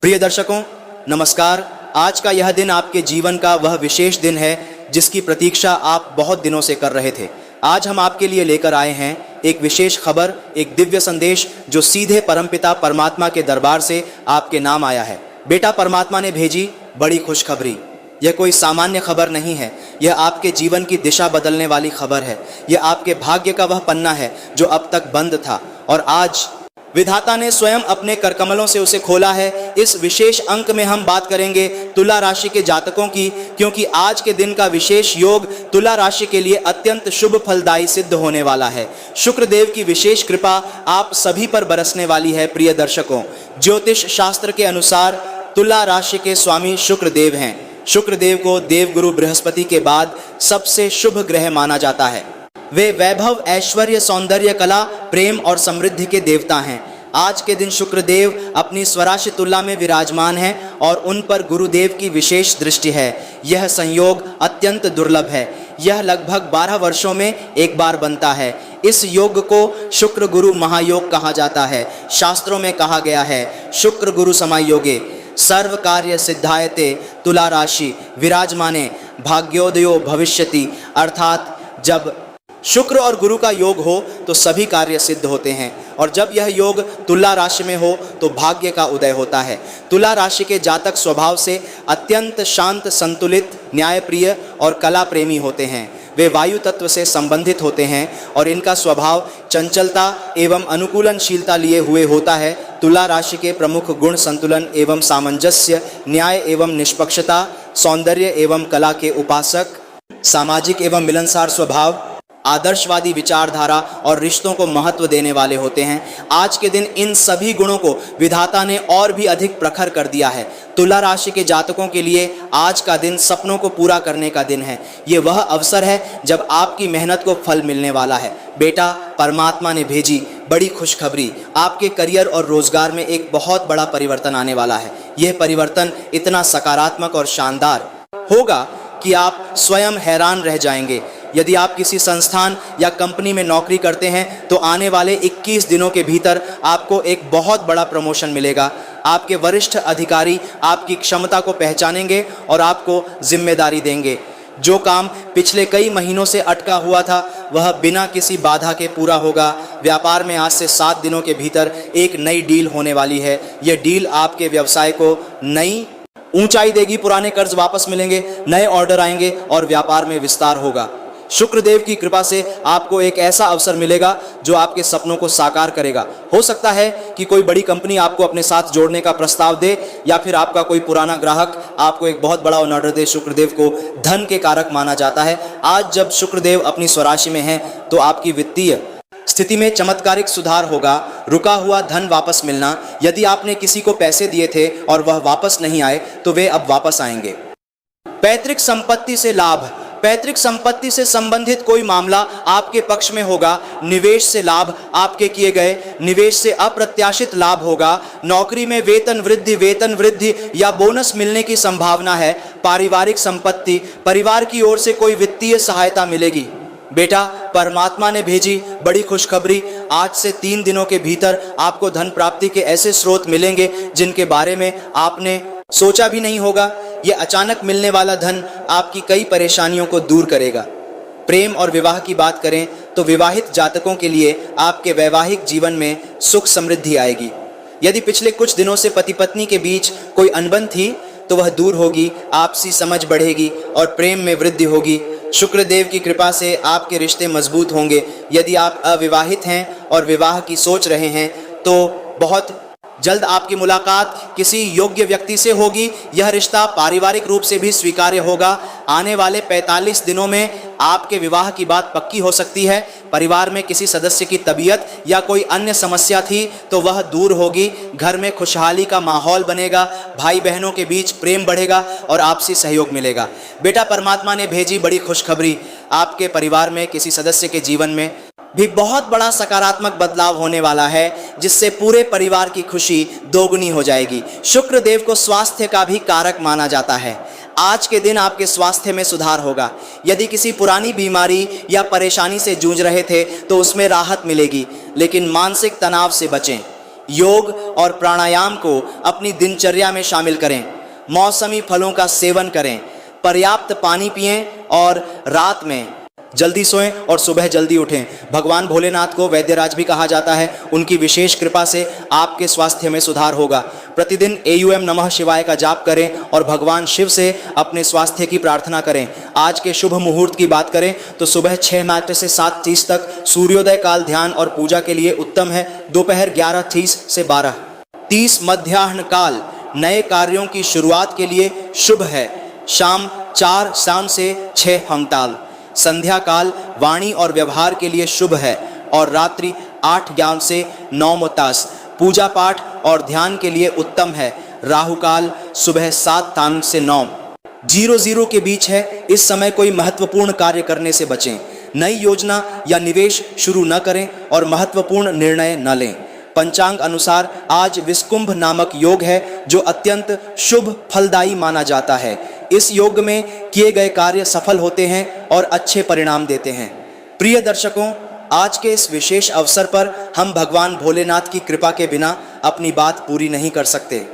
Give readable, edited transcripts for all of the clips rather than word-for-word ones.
प्रिय दर्शकों, नमस्कार। आज का यह दिन आपके जीवन का वह विशेष दिन है जिसकी प्रतीक्षा आप बहुत दिनों से कर रहे थे। आज हम आपके लिए लेकर आए हैं एक विशेष खबर, एक दिव्य संदेश जो सीधे परमपिता परमात्मा के दरबार से आपके नाम आया है। बेटा परमात्मा ने भेजी बड़ी खुशखबरी। यह कोई सामान्य खबर नहीं है, यह आपके जीवन की दिशा बदलने वाली खबर है। यह आपके भाग्य का वह पन्ना है जो अब तक बंद था और आज विधाता ने स्वयं अपने करकमलों से उसे खोला है। इस विशेष अंक में हम बात करेंगे तुला राशि के जातकों की, क्योंकि आज के दिन का विशेष योग तुला राशि के लिए अत्यंत शुभ फलदायी सिद्ध होने वाला है। शुक्र देव की विशेष कृपा आप सभी पर बरसने वाली है। प्रिय दर्शकों, ज्योतिष शास्त्र के अनुसार तुला राशि के स्वामी शुक्र देव हैं। शुक्र देव को देवगुरु बृहस्पति के बाद सबसे शुभ ग्रह माना जाता है। वे वैभव, ऐश्वर्य, सौंदर्य, कला, प्रेम और समृद्धि के देवता हैं। आज के दिन शुक्रदेव अपनी स्वराशि तुला में विराजमान हैं और उन पर गुरुदेव की विशेष दृष्टि है। यह संयोग अत्यंत दुर्लभ है। यह लगभग 12 वर्षों में एक बार बनता है। इस योग को शुक्र गुरु महायोग कहा जाता है। शास्त्रों में कहा गया है, शुक्र गुरु समायोगे सर्व कार्य सिद्धायते तुला राशि विराजमाने भाग्योदयो भविष्यति। अर्थात जब शुक्र और गुरु का योग हो तो सभी कार्य सिद्ध होते हैं, और जब यह योग तुला राशि में हो तो भाग्य का उदय होता है। तुला राशि के जातक स्वभाव से अत्यंत शांत, संतुलित, न्यायप्रिय और कला प्रेमी होते हैं। वे वायु तत्व से संबंधित होते हैं और इनका स्वभाव चंचलता एवं अनुकूलनशीलता लिए हुए होता है। तुला राशि के प्रमुख गुण संतुलन एवं सामंजस्य, न्याय एवं निष्पक्षता, सौंदर्य एवं कला के उपासक, सामाजिक एवं मिलनसार स्वभाव, आदर्शवादी विचारधारा और रिश्तों को महत्व देने वाले होते हैं। आज के दिन इन सभी गुणों को विधाता ने और भी अधिक प्रखर कर दिया है। तुला राशि के जातकों के लिए आज का दिन सपनों को पूरा करने का दिन है। ये वह अवसर है जब आपकी मेहनत को फल मिलने वाला है। बेटा परमात्मा ने भेजी बड़ी खुशखबरी। आपके करियर और रोजगार में एक बहुत बड़ा परिवर्तन आने वाला है। यह परिवर्तन इतना सकारात्मक और शानदार होगा कि आप स्वयं हैरान रह जाएंगे। यदि आप किसी संस्थान या कंपनी में नौकरी करते हैं तो आने वाले 21 दिनों के भीतर आपको एक बहुत बड़ा प्रमोशन मिलेगा। आपके वरिष्ठ अधिकारी आपकी क्षमता को पहचानेंगे और आपको जिम्मेदारी देंगे। जो काम पिछले कई महीनों से अटका हुआ था वह बिना किसी बाधा के पूरा होगा। व्यापार में आज से 7 दिनों के भीतर एक नई डील होने वाली है। यह डील आपके व्यवसाय को नई ऊंचाई देगी। पुराने कर्ज वापस मिलेंगे, नए ऑर्डर आएंगे और व्यापार में विस्तार होगा। शुक्रदेव की कृपा से आपको एक ऐसा अवसर मिलेगा जो आपके सपनों को साकार करेगा। हो सकता है कि कोई बड़ी कंपनी आपको अपने साथ जोड़ने का प्रस्ताव दे, या फिर आपका कोई पुराना ग्राहक आपको एक बहुत बड़ा ऑर्डर दे। शुक्रदेव को धन के कारक माना जाता है। आज जब शुक्रदेव अपनी स्वराशि में हैं तो आपकी वित्तीय स्थिति में चमत्कारिक सुधार होगा। रुका हुआ धन वापस मिलना, यदि आपने किसी को पैसे दिए थे और वह वापस नहीं आए तो वे अब वापस आएंगे। पैतृक संपत्ति से लाभ, पैतृक संपत्ति से संबंधित कोई मामला आपके पक्ष में होगा। निवेश से लाभ, आपके किए गए निवेश से अप्रत्याशित लाभ होगा। नौकरी में वेतन वृद्धि या बोनस मिलने की संभावना है। पारिवारिक संपत्ति, परिवार की ओर से कोई वित्तीय सहायता मिलेगी। बेटा परमात्मा ने भेजी बड़ी खुशखबरी। आज से 3 दिनों के भीतर आपको धन प्राप्ति के ऐसे स्रोत मिलेंगे जिनके बारे में आपने सोचा भी नहीं होगा। ये अचानक मिलने वाला धन आपकी कई परेशानियों को दूर करेगा। प्रेम और विवाह की बात करें तो विवाहित जातकों के लिए आपके वैवाहिक जीवन में सुख समृद्धि आएगी। यदि पिछले कुछ दिनों से पति पत्नी के बीच कोई अनबन थी तो वह दूर होगी, आपसी समझ बढ़ेगी और प्रेम में वृद्धि होगी। शुक्रदेव की कृपा से आपके रिश्ते मजबूत होंगे। यदि आप अविवाहित हैं और विवाह की सोच रहे हैं तो बहुत जल्द आपकी मुलाकात किसी योग्य व्यक्ति से होगी। यह रिश्ता पारिवारिक रूप से भी स्वीकार्य होगा। आने वाले 45 दिनों में आपके विवाह की बात पक्की हो सकती है। परिवार में किसी सदस्य की तबीयत या कोई अन्य समस्या थी तो वह दूर होगी। घर में खुशहाली का माहौल बनेगा। भाई बहनों के बीच प्रेम बढ़ेगा और आपसी सहयोग मिलेगा। बेटा परमात्मा ने भेजी बड़ी खुशखबरी। आपके परिवार में किसी सदस्य के जीवन में भी बहुत बड़ा सकारात्मक बदलाव होने वाला है, जिससे पूरे परिवार की खुशी दोगुनी हो जाएगी। शुक्र देव को स्वास्थ्य का भी कारक माना जाता है। आज के दिन आपके स्वास्थ्य में सुधार होगा। यदि किसी पुरानी बीमारी या परेशानी से जूझ रहे थे तो उसमें राहत मिलेगी, लेकिन मानसिक तनाव से बचें। योग और प्राणायाम को अपनी दिनचर्या में शामिल करें। मौसमी फलों का सेवन करें, पर्याप्त पानी पिएं और रात में जल्दी सोएं और सुबह जल्दी उठें। भगवान भोलेनाथ को वैद्यराज भी कहा जाता है। उनकी विशेष कृपा से आपके स्वास्थ्य में सुधार होगा। प्रतिदिन AUM नमः शिवाय का जाप करें और भगवान शिव से अपने स्वास्थ्य की प्रार्थना करें। आज के शुभ मुहूर्त की बात करें तो सुबह 6 से 7:30 तक सूर्योदय काल ध्यान और पूजा के लिए उत्तम है। दोपहर 11:30 से 12:30 मध्याह्न काल नए कार्यों की शुरुआत के लिए शुभ है। शाम 4 शाम से 6 हमताल। संध्या काल वाणी और व्यवहार के लिए शुभ है और रात्रि 8 ज्ञान से 9 मुतास। पूजा पाठ और ध्यान के लिए उत्तम है। राहु काल सुबह 7 तान से 9। 00 के बीच है। इस समय कोई महत्वपूर्ण कार्य करने से बचें। नई योजना या निवेश शुरू न करें और महत्वपूर्ण निर्णय न लें। पंचांग अनुसार आज विस्कुंभ नामक योग है जो अत्यंत शुभ फलदायी माना जाता है। इस योग में किए गए कार्य सफल होते हैं और अच्छे परिणाम देते हैं। प्रिय दर्शकों, आज के इस विशेष अवसर पर हम भगवान भोलेनाथ की कृपा के बिना अपनी बात पूरी नहीं कर सकते।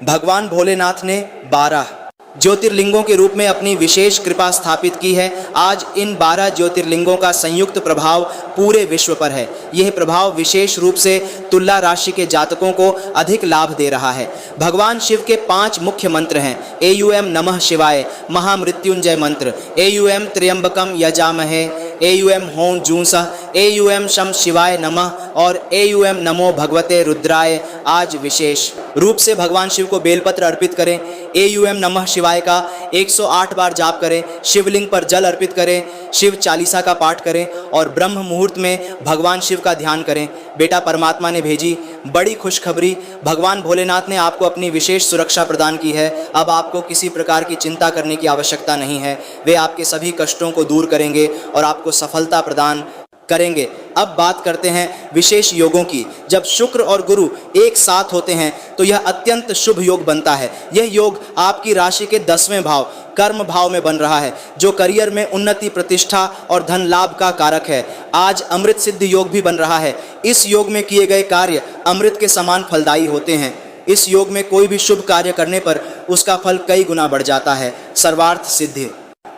भगवान भोलेनाथ ने 12 ज्योतिर्लिंगों के रूप में अपनी विशेष कृपा स्थापित की है। आज इन 12 ज्योतिर्लिंगों का संयुक्त प्रभाव पूरे विश्व पर है। यह प्रभाव विशेष रूप से तुला राशि के जातकों को अधिक लाभ दे रहा है। भगवान शिव के 5 मुख्य मंत्र हैं। AUM नमः शिवाय महामृत्युंजय मंत्र, AUM त्र्यंबकम यजामहे, AUM हों जूंसः, AUM शम शिवाय नमः और AUM नमो भगवते रुद्राय। आज विशेष रूप से भगवान शिव को बेलपत्र अर्पित करें। AUM नमः शिवाय का 108 बार जाप करें। शिवलिंग पर जल अर्पित करें। शिव चालीसा का पाठ करें और ब्रह्म मुहूर्त में भगवान शिव का ध्यान करें। बेटा परमात्मा ने भेजी बड़ी खुशखबरी। भगवान भोलेनाथ ने आपको अपनी विशेष सुरक्षा प्रदान की है। अब आपको किसी प्रकार की चिंता करने की आवश्यकता नहीं है। वे आपके सभी कष्टों को दूर करेंगे और आपको सफलता प्रदान करेंगे। अब बात करते हैं विशेष योगों की। जब शुक्र और गुरु एक साथ होते हैं तो यह अत्यंत शुभ योग बनता है। यह योग आपकी राशि के 10वें भाव कर्म भाव में बन रहा है जो करियर में उन्नति, प्रतिष्ठा और धन लाभ का कारक है। आज अमृत सिद्ध योग भी बन रहा है। इस योग में किए गए कार्य अमृत के समान फलदायी होते हैं। इस योग में कोई भी शुभ कार्य करने पर उसका फल कई गुना बढ़ जाता है। सर्वार्थ सिद्धि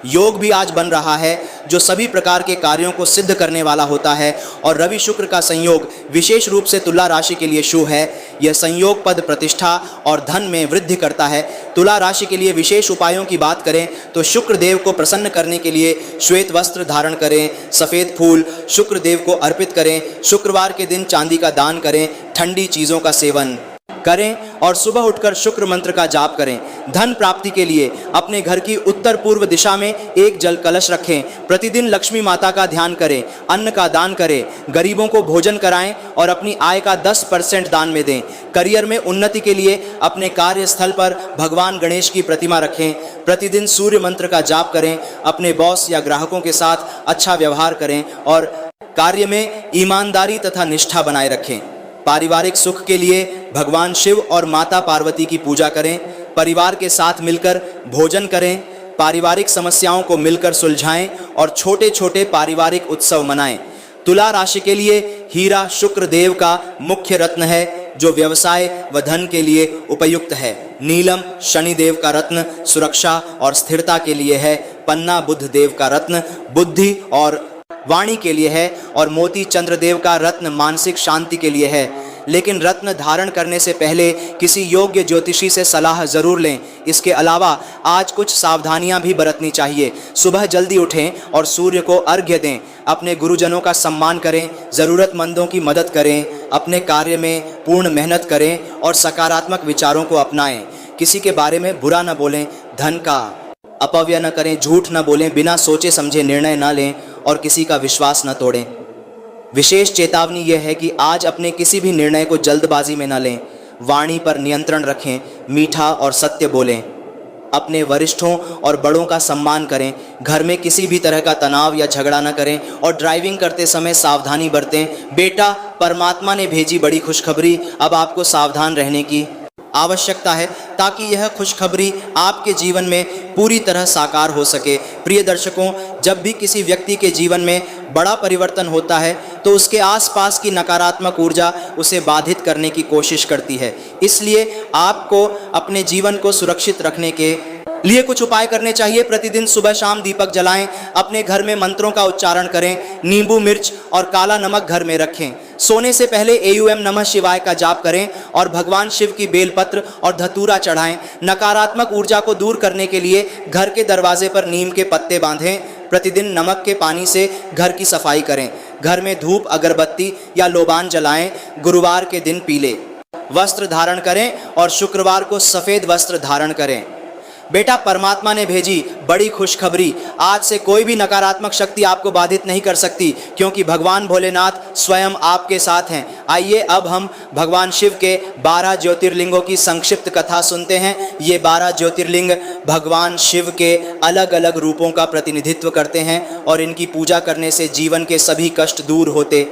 योग भी आज बन रहा है जो सभी प्रकार के कार्यों को सिद्ध करने वाला होता है और रवि शुक्र का संयोग विशेष रूप से तुला राशि के लिए शुभ है। यह संयोग पद, प्रतिष्ठा और धन में वृद्धि करता है। तुला राशि के लिए विशेष उपायों की बात करें तो शुक्र देव को प्रसन्न करने के लिए श्वेत वस्त्र धारण करें, सफ़ेद फूल शुक्र देव को अर्पित करें, शुक्रवार के दिन चांदी का दान करें, ठंडी चीज़ों का सेवन करें और सुबह उठकर शुक्र मंत्र का जाप करें। धन प्राप्ति के लिए अपने घर की उत्तर पूर्व दिशा में एक जल कलश रखें। प्रतिदिन लक्ष्मी माता का ध्यान करें, अन्न का दान करें, गरीबों को भोजन कराएं और अपनी आय का 10% दान में दें। करियर में उन्नति के लिए अपने कार्यस्थल पर भगवान गणेश की प्रतिमा रखें। प्रतिदिन सूर्य मंत्र का जाप करें। अपने बॉस या ग्राहकों के साथ अच्छा व्यवहार करें और कार्य में ईमानदारी तथा निष्ठा बनाए रखें। पारिवारिक सुख के लिए भगवान शिव और माता पार्वती की पूजा करें। परिवार के साथ मिलकर भोजन करें। पारिवारिक समस्याओं को मिलकर सुलझाएं और छोटे छोटे पारिवारिक उत्सव मनाएं। तुला राशि के लिए हीरा शुक्र देव का मुख्य रत्न है जो व्यवसाय व धन के लिए उपयुक्त है। नीलम शनि देव का रत्न सुरक्षा और स्थिरता के लिए है। पन्ना बुध देव का रत्न बुद्धि और वाणी के लिए है और मोती चंद्रदेव का रत्न मानसिक शांति के लिए है। लेकिन रत्न धारण करने से पहले किसी योग्य ज्योतिषी से सलाह जरूर लें। इसके अलावा आज कुछ सावधानियां भी बरतनी चाहिए। सुबह जल्दी उठें और सूर्य को अर्घ्य दें। अपने गुरुजनों का सम्मान करें, ज़रूरतमंदों की मदद करें, अपने कार्य में पूर्ण मेहनत करें और सकारात्मक विचारों को अपनाएं। किसी के बारे में बुरा न बोलें, धन का अपव्यय न करें, झूठ न बोलें, बिना सोचे समझे निर्णय न लें और किसी का विश्वास न तोड़ें। विशेष चेतावनी यह है कि आज अपने किसी भी निर्णय को जल्दबाजी में न लें। वाणी पर नियंत्रण रखें, मीठा और सत्य बोलें। अपने वरिष्ठों और बड़ों का सम्मान करें। घर में किसी भी तरह का तनाव या झगड़ा न करें और ड्राइविंग करते समय सावधानी बरतें। बेटा परमात्मा ने भेजी बड़ी खुशखबरी। अब आपको सावधान रहने की आवश्यकता है ताकि यह खुशखबरी आपके जीवन में पूरी तरह साकार हो सके। प्रिय दर्शकों, जब भी किसी व्यक्ति के जीवन में बड़ा परिवर्तन होता है तो तो उसके आसपास की नकारात्मक ऊर्जा उसे बाधित करने की कोशिश करती है। इसलिए आपको अपने जीवन को सुरक्षित रखने के लिए कुछ उपाय करने चाहिए। प्रतिदिन सुबह शाम दीपक जलाएं, अपने घर में मंत्रों का उच्चारण करें, नींबू मिर्च और काला नमक घर में रखें। सोने से पहले AUM नमः शिवाय का जाप करें और भगवान शिव की बेलपत्र और धतूरा चढ़ाएं। नकारात्मक ऊर्जा को दूर करने के लिए घर के दरवाजे पर नीम के पत्ते बांधें। प्रतिदिन नमक के पानी से घर की सफाई करें। घर में धूप, अगरबत्ती या लोबान जलाएं। गुरुवार के दिन पीले वस्त्र धारण करें और शुक्रवार को सफ़ेद वस्त्र धारण करें। बेटा, परमात्मा ने भेजी बड़ी खुशखबरी। आज से कोई भी नकारात्मक शक्ति आपको बाधित नहीं कर सकती, क्योंकि भगवान भोलेनाथ स्वयं आपके साथ हैं। आइए अब हम भगवान शिव के 12 ज्योतिर्लिंगों की संक्षिप्त कथा सुनते हैं। ये 12 ज्योतिर्लिंग भगवान शिव के अलग अलग रूपों का प्रतिनिधित्व करते हैं और इनकी पूजा करने से जीवन के सभी कष्ट दूर होते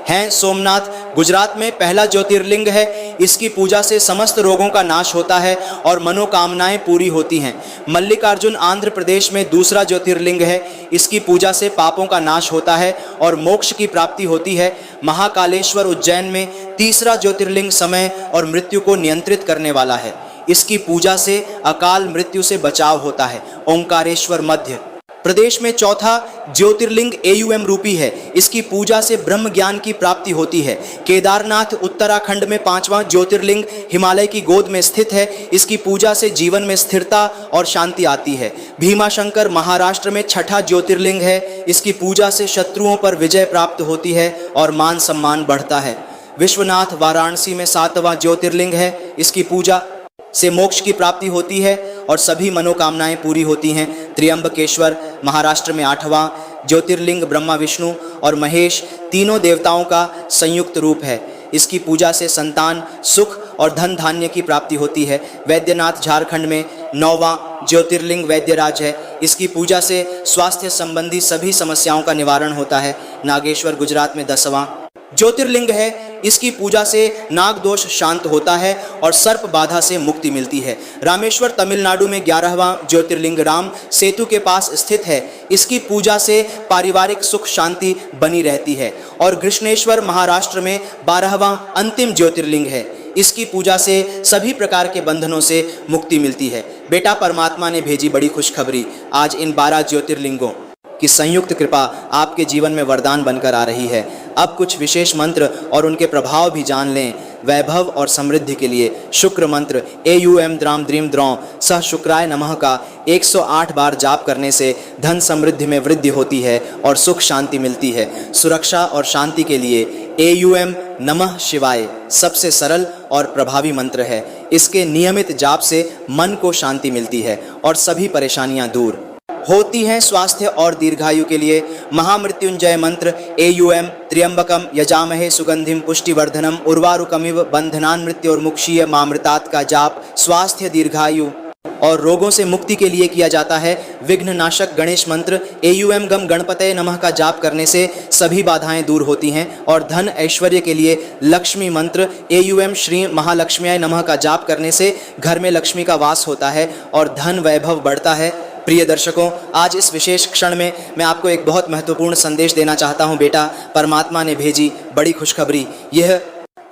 हैं। सोमनाथ गुजरात में पहला ज्योतिर्लिंग है। इसकी पूजा से समस्त रोगों का नाश होता है और मनोकामनाएं पूरी होती हैं। मल्लिकार्जुन आंध्र प्रदेश में दूसरा ज्योतिर्लिंग है। इसकी पूजा से पापों का नाश होता है और मोक्ष की प्राप्ति होती है। महाकालेश्वर उज्जैन में तीसरा ज्योतिर्लिंग समय और मृत्यु को नियंत्रित करने वाला है। इसकी पूजा से अकाल मृत्यु से बचाव होता है। ओंकारेश्वर मध्य प्रदेश में चौथा ज्योतिर्लिंग AUM रूपी है। इसकी पूजा से ब्रह्म ज्ञान की प्राप्ति होती है। केदारनाथ उत्तराखंड में 5वां ज्योतिर्लिंग हिमालय की गोद में स्थित है। इसकी पूजा से जीवन में स्थिरता और शांति आती है। भीमाशंकर महाराष्ट्र में छठा ज्योतिर्लिंग है। इसकी पूजा से शत्रुओं पर विजय प्राप्त होती है और मान सम्मान बढ़ता है। विश्वनाथ वाराणसी में 7वां ज्योतिर्लिंग है। इसकी पूजा से मोक्ष की प्राप्ति होती है और सभी मनोकामनाएं पूरी होती हैं। त्र्यंबकेश्वर महाराष्ट्र में 8वां ज्योतिर्लिंग ब्रह्मा, विष्णु और महेश तीनों देवताओं का संयुक्त रूप है। इसकी पूजा से संतान, सुख और धन धान्य की प्राप्ति होती है। वैद्यनाथ झारखंड में 9वां ज्योतिर्लिंग वैद्यराज है। इसकी पूजा से स्वास्थ्य संबंधी सभी समस्याओं का निवारण होता है। नागेश्वर गुजरात में 10वां ज्योतिर्लिंग है। इसकी पूजा से नाग दोष शांत होता है और सर्प बाधा से मुक्ति मिलती है। रामेश्वर तमिलनाडु में 11वां ज्योतिर्लिंग राम सेतु के पास स्थित है। इसकी पूजा से पारिवारिक सुख शांति बनी रहती है। और कृष्णेश्वर महाराष्ट्र में 12वां अंतिम ज्योतिर्लिंग है। इसकी पूजा से सभी प्रकार के बंधनों से मुक्ति मिलती है। बेटा, परमात्मा ने भेजी बड़ी खुशखबरी। आज इन 12 ज्योतिर्लिंगों की संयुक्त कृपा आपके जीवन में वरदान बनकर आ रही है। अब कुछ विशेष मंत्र और उनके प्रभाव भी जान लें। वैभव और समृद्धि के लिए शुक्र मंत्र AUM द्राम द्रीम द्रौं सह शुक्राय नमः का 108 बार जाप करने से धन समृद्धि में वृद्धि होती है और सुख शांति मिलती है। सुरक्षा और शांति के लिए AUM नमः शिवाय सबसे सरल और प्रभावी मंत्र है। इसके नियमित जाप से मन को शांति मिलती है और सभी परेशानियां दूर होती हैं। स्वास्थ्य और दीर्घायु के लिए महामृत्युंजय मंत्र AUM त्र्यंबकम यजामहे सुगंधिम पुष्टिवर्धनम उर्वारुकमिव बंधनान मृत्यु और मुक्षीय मामृतात का जाप स्वास्थ्य, दीर्घायु और रोगों से मुक्ति के लिए किया जाता है। विघ्न नाशक गणेश मंत्र AUM गम गणपतये नमः का जाप करने से सभी बाधाएं दूर होती हैं। और धन ऐश्वर्य के लिए लक्ष्मी मंत्र AUM श्री महालक्ष्म्याय नमः का जाप करने से घर में लक्ष्मी का वास होता है और धन वैभव बढ़ता है। प्रिय दर्शकों, आज इस विशेष क्षण में मैं आपको एक बहुत महत्वपूर्ण संदेश देना चाहता हूं। बेटा, परमात्मा ने भेजी बड़ी खुशखबरी। यह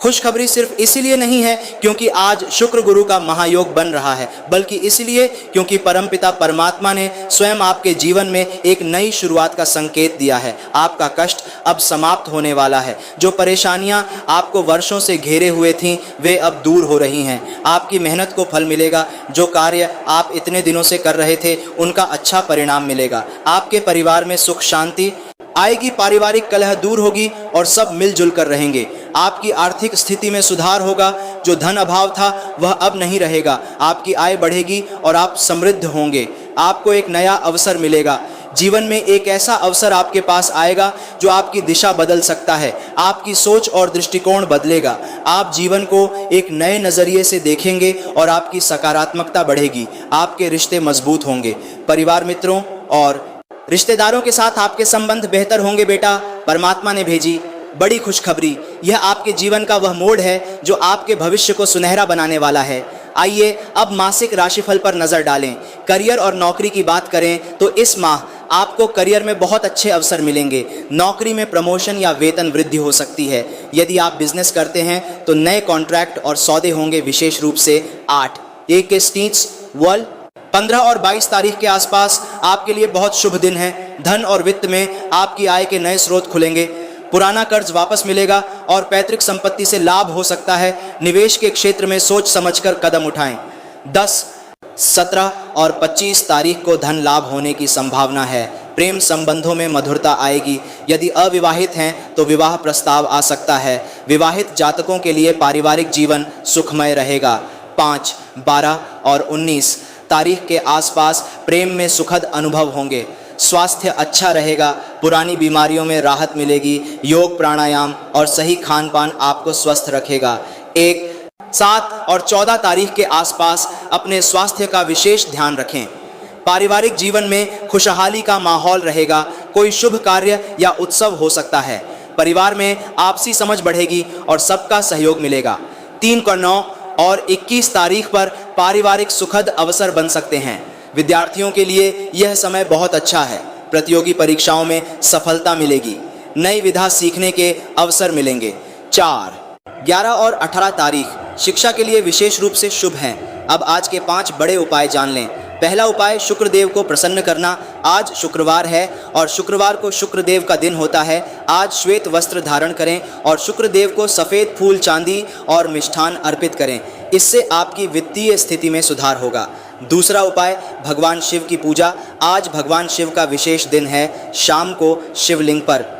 खुशखबरी सिर्फ इसीलिए नहीं है क्योंकि आज शुक्र गुरु का महायोग बन रहा है, बल्कि इसलिए क्योंकि परमपिता परमात्मा ने स्वयं आपके जीवन में एक नई शुरुआत का संकेत दिया है। आपका कष्ट अब समाप्त होने वाला है। जो परेशानियां आपको वर्षों से घेरे हुए थीं, वे अब दूर हो रही हैं। आपकी मेहनत को फल मिलेगा। जो कार्य आप इतने दिनों से कर रहे थे, उनका अच्छा परिणाम मिलेगा। आपके परिवार में सुख शांति आएगी, पारिवारिक कलह दूर होगी और सब मिलजुल कर रहेंगे। आपकी आर्थिक स्थिति में सुधार होगा। जो धन अभाव था वह अब नहीं रहेगा। आपकी आय बढ़ेगी और आप समृद्ध होंगे। आपको एक नया अवसर मिलेगा। जीवन में एक ऐसा अवसर आपके पास आएगा जो आपकी दिशा बदल सकता है। आपकी सोच और दृष्टिकोण बदलेगा। आप जीवन को एक नए नज़रिए से देखेंगे और आपकी सकारात्मकता बढ़ेगी। आपके रिश्ते मजबूत होंगे। परिवार, मित्रों और रिश्तेदारों के साथ आपके संबंध बेहतर होंगे। बेटा, परमात्मा ने भेजी बड़ी खुशखबरी। यह आपके जीवन का वह मोड़ है जो आपके भविष्य को सुनहरा बनाने वाला है। आइए अब मासिक राशिफल पर नजर डालें। करियर और नौकरी की बात करें तो इस माह आपको करियर में बहुत अच्छे अवसर मिलेंगे। नौकरी में प्रमोशन या वेतन वृद्धि हो सकती है। यदि आप बिजनेस करते हैं तो नए कॉन्ट्रैक्ट और सौदे होंगे, विशेष रूप से 8 एक के स्टीट्स वर्ल्ड। 15 और 22 तारीख के आसपास आपके लिए बहुत शुभ दिन है। धन और वित्त में आपकी आय के नए स्रोत खुलेंगे। पुराना कर्ज वापस मिलेगा और पैतृक संपत्ति से लाभ हो सकता है। निवेश के क्षेत्र में सोच समझकर कदम उठाएं। 10, 17 और 25 तारीख को धन लाभ होने की संभावना है। प्रेम संबंधों में मधुरता आएगी। यदि अविवाहित हैं तो विवाह प्रस्ताव आ सकता है। विवाहित जातकों के लिए पारिवारिक जीवन सुखमय रहेगा। 5, 12 और 19 तारीख के आसपास प्रेम में सुखद अनुभव होंगे। स्वास्थ्य अच्छा रहेगा। पुरानी बीमारियों में राहत मिलेगी। योग, प्राणायाम और सही खान पान आपको स्वस्थ रखेगा। 1, 7 और 14 तारीख के आसपास अपने स्वास्थ्य का विशेष ध्यान रखें। पारिवारिक जीवन में खुशहाली का माहौल रहेगा। कोई शुभ कार्य या उत्सव हो सकता है। परिवार में आपसी समझ बढ़ेगी और सबका सहयोग मिलेगा। 3 को 9 और 21 तारीख पर पारिवारिक सुखद अवसर बन सकते हैं। विद्यार्थियों के लिए यह समय बहुत अच्छा है। प्रतियोगी परीक्षाओं में सफलता मिलेगी। नई विधा सीखने के अवसर मिलेंगे। 4, 11 और 18 तारीख शिक्षा के लिए विशेष रूप से शुभ हैं। अब आज के 5 बड़े उपाय जान लें। पहला उपाय, शुक्रदेव को प्रसन्न करना। आज शुक्रवार है और शुक्रवार को शुक्रदेव का दिन होता है। आज श्वेत वस्त्र धारण करें और शुक्रदेव को सफ़ेद फूल, चांदी और मिष्ठान अर्पित करें। इससे आपकी वित्तीय स्थिति में सुधार होगा। दूसरा उपाय, भगवान शिव की पूजा। आज भगवान शिव का विशेष दिन है। शाम को शिवलिंग पर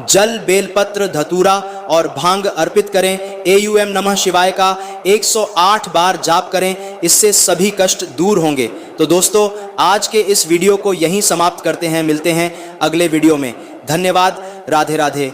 जल, बेलपत्र, धतूरा और भांग अर्पित करें। AUM नमः शिवाय का 108 बार जाप करें। इससे सभी कष्ट दूर होंगे। तो दोस्तों, आज के इस वीडियो को यहीं समाप्त करते हैं। मिलते हैं अगले वीडियो में। धन्यवाद। राधे राधे।